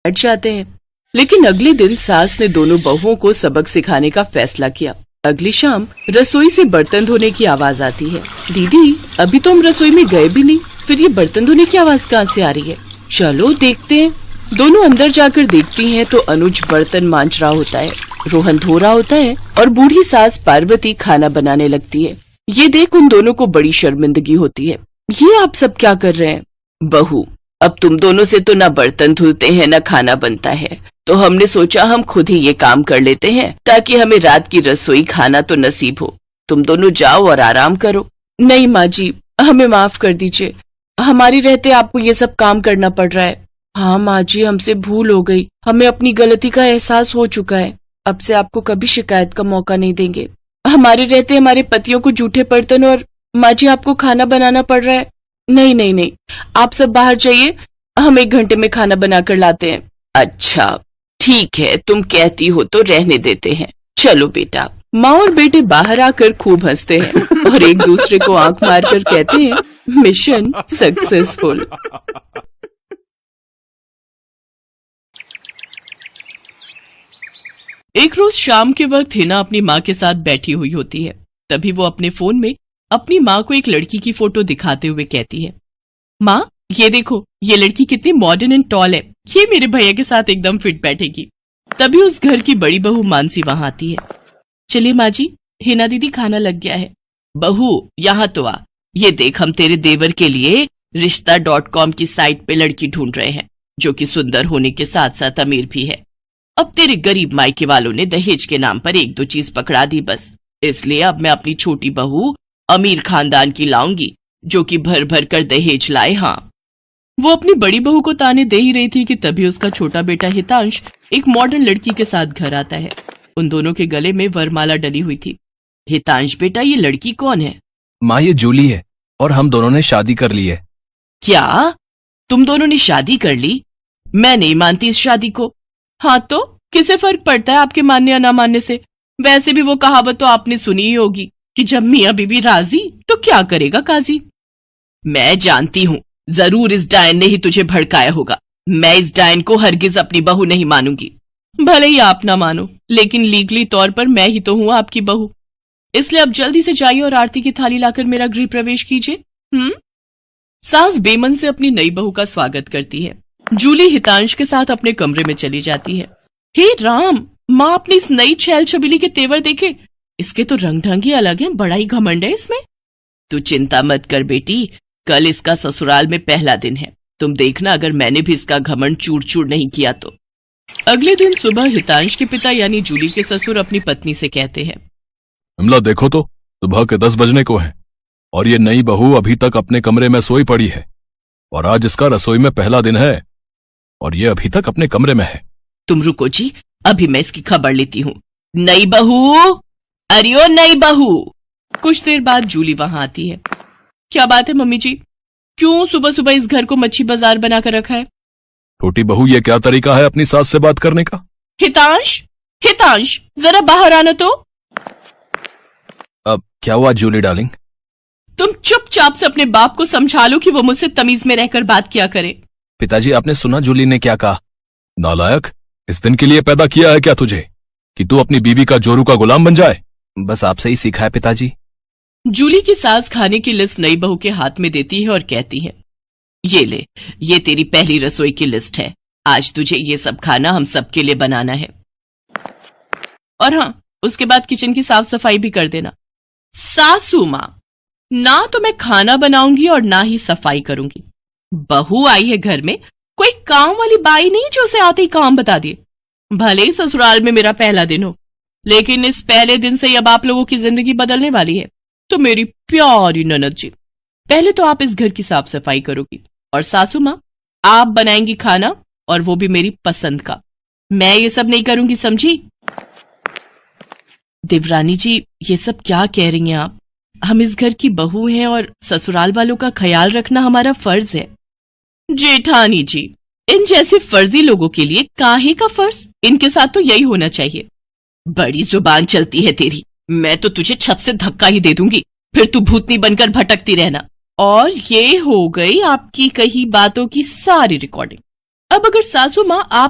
बैठ जाते हैं। लेकिन अगले दिन सास ने दोनों बहुओं को सबक सिखाने का फैसला किया। अगली शाम रसोई से बर्तन धोने की आवाज आती है। दीदी, अभी तो हम रसोई में गए भी नहीं, फिर ये बर्तन धोने की आवाज कहाँ से आ रही है? चलो देखते हैं। दोनों अंदर जाकर देखती हैं तो अनुज बर्तन मांज रहा होता है, रोहन धो रहा होता है और बूढ़ी सास पार्वती खाना बनाने लगती है। ये देख उन दोनों को बड़ी शर्मिंदगी होती है। ये आप सब क्या कर रहे हैं? बहू, अब तुम दोनों से तो ना बर्तन धुलते हैं ना खाना बनता है, तो हमने सोचा हम खुद ही ये काम कर लेते हैं ताकि हमें रात की रसोई खाना तो नसीब हो। तुम दोनों जाओ और आराम करो। नहीं माँ जी, हमें माफ कर दीजिए, हमारी रहते आपको ये सब काम करना पड़ रहा है। हाँ माँ जी, हमसे भूल हो गई, हमें अपनी गलती का एहसास हो चुका है। अब से आपको कभी शिकायत का मौका नहीं देंगे। हमारे रहते हमारे पतियों को जूठे बर्तन और माँ जी आपको खाना बनाना पड़ रहा है। नहीं नहीं नहीं, आप सब बाहर जाइए, हम 1 घंटे में खाना बनाकर लाते हैं। अच्छा ठीक है, तुम कहती हो तो रहने देते हैं। चलो बेटा। माँ और बेटे बाहर आकर खूब हंसते हैं और एक दूसरे को आंख मारकर कहते हैं, मिशन सक्सेसफुल। एक रोज शाम के वक्त हिना अपनी माँ के साथ बैठी हुई होती है। तभी वो अपने फोन में अपनी माँ को एक लड़की की फोटो दिखाते हुए कहती है, माँ ये देखो, ये लड़की कितनी मॉडर्न एंड टॉल है, ये मेरे भैया के साथ एकदम फिट बैठेगी। तभी उस घर की बड़ी बहू मानसी वहां आती है। चलिए माँ जी, हिना दीदी खाना लग गया है। बहू यहाँ तो आ, ये देख हम तेरे देवर के लिए रिश्ता.com की साइट पे लड़की ढूंढ रहे हैं जो कि सुंदर होने के साथ साथ अमीर भी है। अब तेरे गरीब मायके वालों ने दहेज के नाम पर 1-2 चीज पकड़ा दी बस, इसलिए अब मैं अपनी छोटी बहू अमीर खानदान की लाऊंगी जो कि भर भर कर दहेज लाए। हाँ, वो अपनी बड़ी बहू को ताने दे ही रही थी कि तभी उसका छोटा बेटा हितांश एक मॉडर्न लड़की के साथ घर आता है। उन दोनों के गले में वरमाला डली हुई थी। हितांश बेटा, ये लड़की कौन है? माँ, ये जूली है और हम दोनों ने शादी कर ली है। क्या तुम दोनों ने शादी कर ली? मैं नहीं मानती इस शादी को। हाँ तो किसे फर्क पड़ता है आपके मानने या ना मानने से? वैसे भी वो कहावत तो आपने सुनी ही होगी कि जब मियाँ बीबी राजी तो क्या करेगा काजी। मैं जानती हूँ, जरूर इस डायन ने ही तुझे भड़काया होगा। मैं इस डायन को हरगिज अपनी बहू नहीं मानूंगी। भले ही आप ना मानो, लेकिन लीगली तौर पर मैं ही तो हूँ आपकी बहू। इसलिए अब जल्दी से जाइए और आरती की थाली लाकर मेरा गृह प्रवेश कीजिए। सास बेमन से अपनी नई बहू का स्वागत करती है। जूली हितांश के साथ अपने कमरे में चली जाती है। हे राम, माँ अपनी इस नई छैल छबीली के तेवर देखे, इसके तो रंग ढंग ही अलग है, बड़ा ही घमंड है इसमें। तू चिंता मत कर बेटी, कल इसका ससुराल में पहला दिन है, तुम देखना अगर मैंने भी इसका घमंड चूर चूर नहीं किया तो। अगले दिन सुबह हितांश के पिता यानी जूली के ससुर अपनी पत्नी से कहते हैं, विमला देखो तो, सुबह के 10 बजने को हैं और ये नई बहू अभी तक अपने कमरे में सोई पड़ी है और आज इसका रसोई में पहला दिन है और ये अभी तक अपने कमरे में है। तुम रुको जी, अभी मैं इसकी खबर लेती हूँ। नई बहू, अरे ओ नई बहू। कुछ देर बाद जूली वहां आती है। क्या बात है मम्मी जी, क्यों सुबह सुबह इस घर को मच्छी बाजार बनाकर रखा है? छोटी बहू, ये क्या तरीका है अपनी सास से बात करने का? हितांश, हितांश जरा बाहर आना तो। अब क्या हुआ जूली डार्लिंग? तुम चुपचाप से अपने बाप को समझा लो कि वो मुझसे तमीज में रहकर बात किया करे। पिताजी, आपने सुना जूली ने क्या कहा? नालायक, इस दिन के लिए पैदा किया है क्या तुझे कि तू अपनी बीवी का जोरू का गुलाम बन जाए? बस आपसे ही सीखा है पिताजी। जूली की सास खाने की लिस्ट नई बहू के हाथ में देती है और कहती है, ये ले, ये तेरी पहली रसोई की लिस्ट है। आज तुझे ये सब खाना हम सबके लिए बनाना है। और हाँ, उसके बाद किचन की साफ सफाई भी कर देना। सासू माँ, ना तो मैं खाना बनाऊंगी और ना ही सफाई करूंगी। बहू आई है घर में, कोई काम वाली बाई नहीं जो उसे आते ही काम बता दिए। भले ही ससुराल में मेरा पहला दिन हो, लेकिन इस पहले दिन से अब आप लोगों की जिंदगी बदलने वाली है। तो मेरी प्यारी ननद जी, पहले तो आप इस घर की साफ सफाई करोगी और सासू माँ आप बनाएंगी खाना, और वो भी मेरी पसंद का। मैं ये सब नहीं करूंगी, समझी? देवरानी जी, ये सब क्या कह रही हैं आप? हम इस घर की बहू हैं और ससुराल वालों का ख्याल रखना हमारा फर्ज है। जेठानी जी, इन जैसे फर्जी लोगों के लिए काहे का फर्ज? इनके साथ तो यही होना चाहिए। बड़ी जुबान चलती है तेरी, मैं तो तुझे छत से धक्का ही दे दूंगी, फिर तू भूतनी बनकर भटकती रहना। और ये हो गई आपकी कही बातों की सारी रिकॉर्डिंग। अब अगर सासू माँ आप